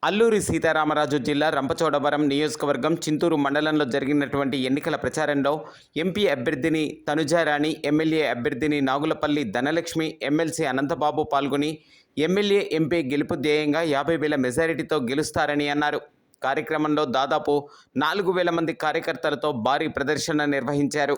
అల్లూరి సీతారామరాజు జిల్లా రంపచోడవరం నియోజకవర్గం చింతూరు మండలంలో జరిగినటువంటి ఎన్నికల ప్రచారంలో ఎంపీ అభ్యర్థిని తనుజారాణి, ఎమ్మెల్యే అభ్యర్థిని నాగులపల్లి ధనలక్ష్మి, ఎమ్మెల్సీ అనంతబాబు పాల్గొని ఎమ్మెల్యే, ఎంపీ గెలుపు ధ్యేయంగా 50,000 మెజారిటీతో గెలుస్తారని అన్నారు. కార్యక్రమంలో దాదాపు 4,000 మంది కార్యకర్తలతో భారీ ప్రదర్శన నిర్వహించారు.